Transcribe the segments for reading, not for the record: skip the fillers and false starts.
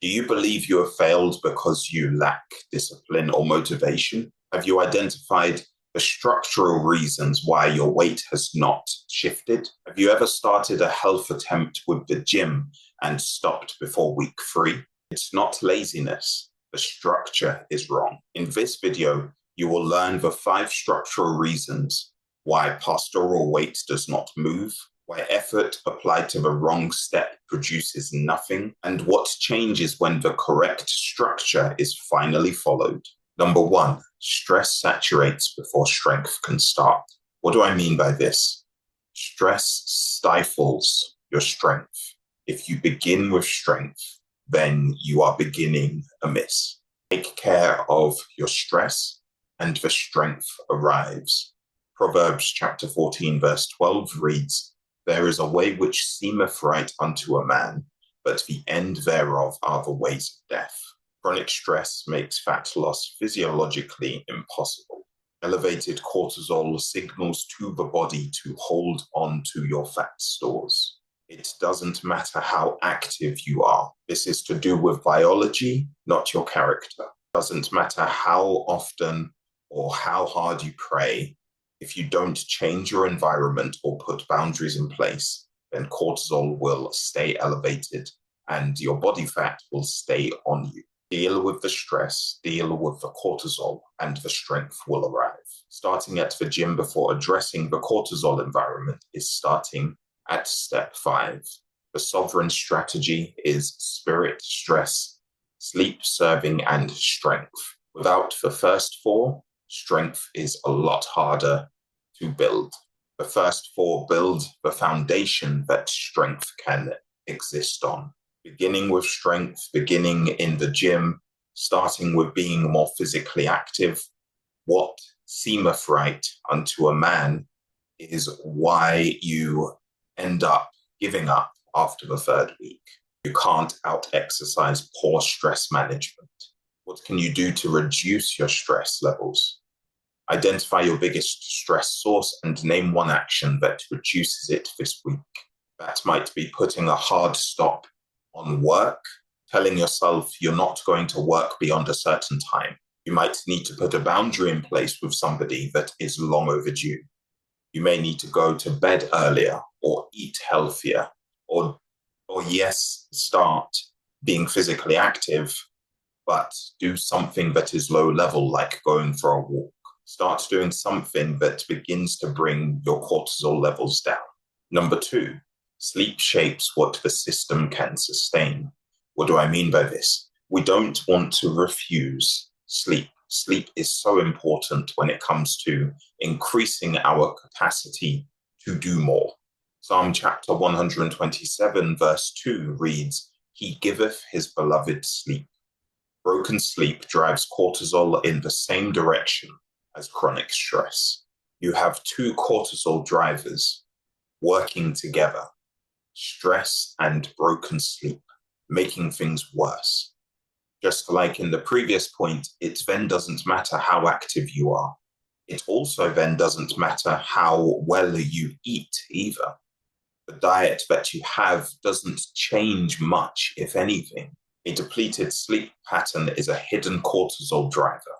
Do you believe you have failed because you lack discipline or motivation? Have you identified the structural reasons why your weight has not shifted? Have you ever started a health attempt with the gym and stopped before week 3? It's not laziness. The structure is wrong. In this video, you will learn the 5 structural reasons why pastoral weight does not move, why effort applied to the wrong step produces nothing, and what changes when the correct structure is finally followed. Number 1, stress saturates before strength can start. What do I mean by this? Stress stifles your strength. If you begin with strength, then you are beginning amiss. Take care of your stress, and the strength arrives. Proverbs chapter 14, verse 12 reads, "There is a way which seemeth right unto a man, but the end thereof are the ways of death." Chronic stress makes fat loss physiologically impossible. Elevated cortisol signals to the body to hold on to your fat stores. It doesn't matter how active you are. This is to do with biology, not your character. It doesn't matter how often or how hard you pray. If you don't change your environment or put boundaries in place, then cortisol will stay elevated and your body fat will stay on you. Deal with the stress, deal with the cortisol, and the strength will arrive. Starting at the gym before addressing the cortisol environment is starting at step 5. The sovereign strategy is spirit, stress, sleep, serving, and strength. Without the first 4, strength is a lot harder to build. The first 4 build the foundation that strength can exist on. Beginning with strength, beginning in the gym, starting with being more physically active, what seemeth right unto a man is why you end up giving up after the 3rd week. You can't out-exercise poor stress management. What can you do to reduce your stress levels? Identify your biggest stress source and name one action that reduces it this week. That might be putting a hard stop on work, telling yourself you're not going to work beyond a certain time. You might need to put a boundary in place with somebody that is long overdue. You may need to go to bed earlier or eat healthier or yes, start being physically active, but do something that is low level, like going for a walk. Start doing something that begins to bring your cortisol levels down. Number 2, sleep shapes what the system can sustain. What do I mean by this? We don't want to refuse sleep. Sleep is so important when it comes to increasing our capacity to do more. Psalm chapter 127, verse 2 reads, "He giveth his beloved sleep." Broken sleep drives cortisol in the same direction as chronic stress. You have 2 cortisol drivers working together, stress and broken sleep, making things worse. Just like in the previous point, it then doesn't matter how active you are. It also then doesn't matter how well you eat either. The diet that you have doesn't change much, if anything. A depleted sleep pattern is a hidden cortisol driver.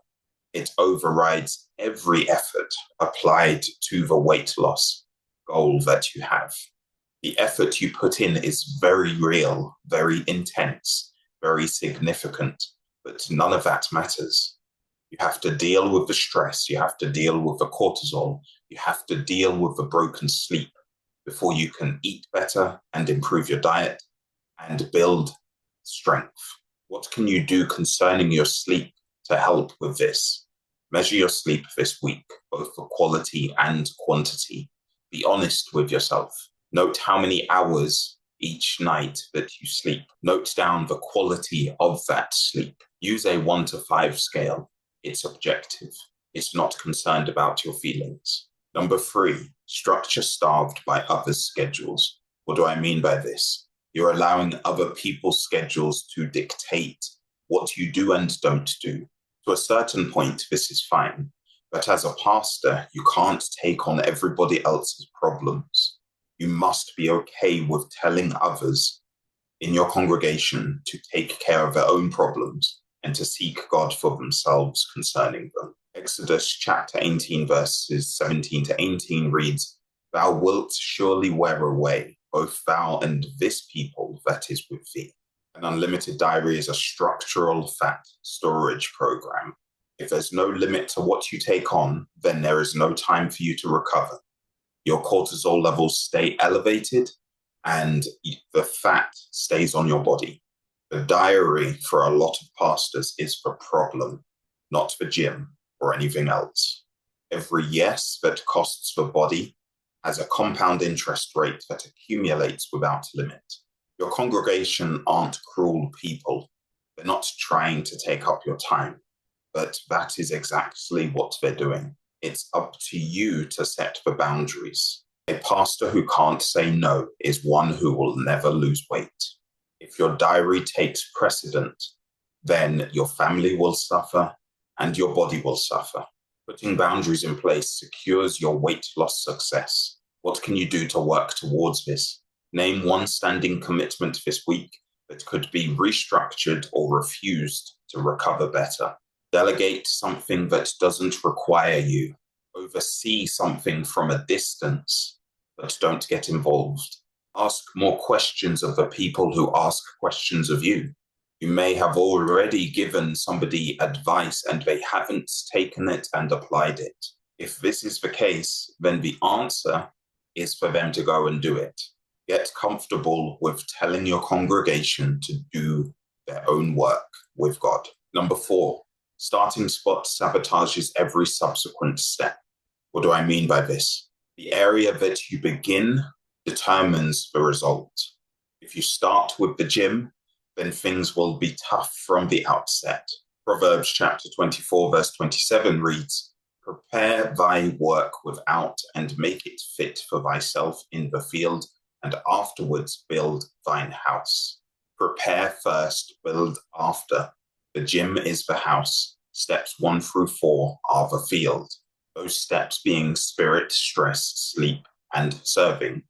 It overrides every effort applied to the weight loss goal that you have. The effort you put in is very real, very intense, very significant, but none of that matters. You have to deal with the stress, you have to deal with the cortisol, you have to deal with the broken sleep before you can eat better and improve your diet and build strength. What can you do concerning your sleep to help with this? Measure your sleep this week, both for quality and quantity. Be honest with yourself. Note how many hours each night that you sleep. Note down the quality of that sleep. Use a 1 to 5 scale. It's objective. It's not concerned about your feelings. Number 3, structure starved by others' schedules. What do I mean by this? You're allowing other people's schedules to dictate what you do and don't do. To a certain point, this is fine. But as a pastor, you can't take on everybody else's problems. You must be okay with telling others in your congregation to take care of their own problems and to seek God for themselves concerning them. Exodus chapter 18, verses 17 to 18 reads, "Thou wilt surely wear away, both thou and this people that is with thee." An unlimited diary is a structural fat storage program. If there's no limit to what you take on, then there is no time for you to recover. Your cortisol levels stay elevated and the fat stays on your body. The diary for a lot of pastors is for problem, not for gym or anything else. Every yes that costs the body has a compound interest rate that accumulates without limit. Your congregation aren't cruel people. They're not trying to take up your time, but that is exactly what they're doing. It's up to you to set the boundaries. A pastor who can't say no is one who will never lose weight. If your diary takes precedent, then your family will suffer and your body will suffer. Putting boundaries in place secures your weight loss success. What can you do to work towards this? Name one standing commitment this week that could be restructured or refused to recover better. Delegate something that doesn't require you. Oversee something from a distance, but don't get involved. Ask more questions of the people who ask questions of you. You may have already given somebody advice and they haven't taken it and applied it. If this is the case, then the answer is for them to go and do it. Get comfortable with telling your congregation to do their own work with God. Number 4, starting spot sabotages every subsequent step. What do I mean by this? The area that you begin determines the result. If you start with the gym, then things will be tough from the outset. Proverbs chapter 24, verse 27 reads, "Prepare thy work without, and make it fit for thyself in the field, and afterwards build thine house." Prepare first, build after. The gym is the house. Steps 1 through 4 are the field. Those steps being spirit, stress, sleep, and serving.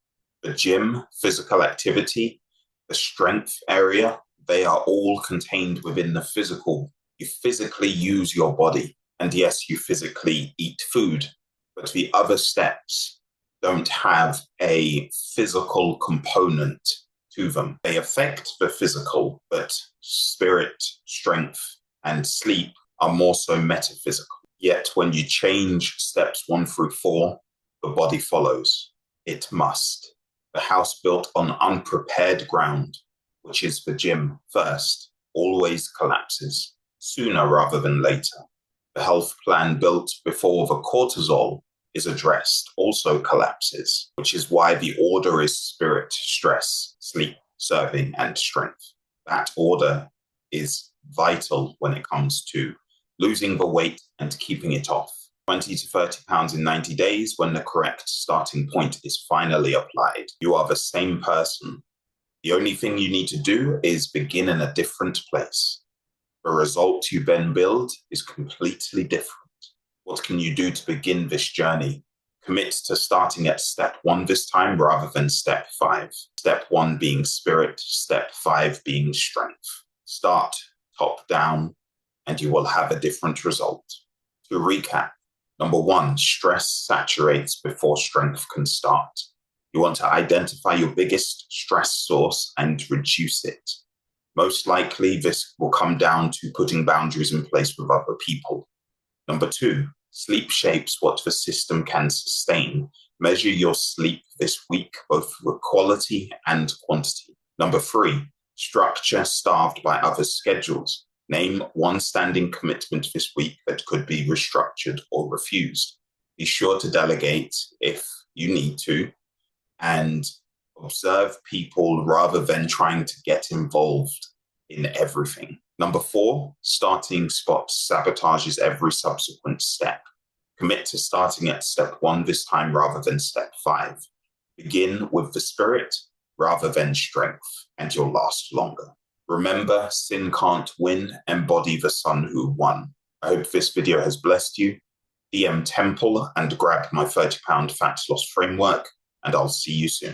The gym, physical activity, the strength area, they are all contained within the physical. You physically use your body. And yes, you physically eat food, but the other steps don't have a physical component to them. They affect the physical, but spirit, strength, and sleep are more so metaphysical. Yet when you change steps 1 through 4, the body follows. It must. The house built on unprepared ground, which is the gym first, always collapses, sooner rather than later. The health plan built before the cortisol is addressed also collapses, which is why the order is spirit, stress, sleep, serving, and strength. That order is vital when it comes to losing the weight and keeping it off. 20 to 30 pounds in 90 days when the correct starting point is finally applied. You are the same person. The only thing you need to do is begin in a different place. The result you then build is completely different. What can you do to begin this journey? Commit to starting at step 1 this time rather than step 5. Step 1 being spirit, step 5 being strength. Start top down and you will have a different result. To recap, number 1, stress saturates before strength can start. You want to identify your biggest stress source and reduce it. Most likely, this will come down to putting boundaries in place with other people. Number 2, sleep shapes what the system can sustain. Measure your sleep this week, both with quality and quantity. Number 3, structure starved by other schedules. Name one standing commitment this week that could be restructured or refused. Be sure to delegate if you need to, and observe people rather than trying to get involved in everything. Number 4, starting spot sabotages every subsequent step. Commit to starting at step 1 this time rather than step 5. Begin with the spirit rather than strength, and you'll last longer. Remember, sin can't win. Embody the son who won. I hope this video has blessed you. DM Temple and grab my 30-pound fat loss framework, and I'll see you soon.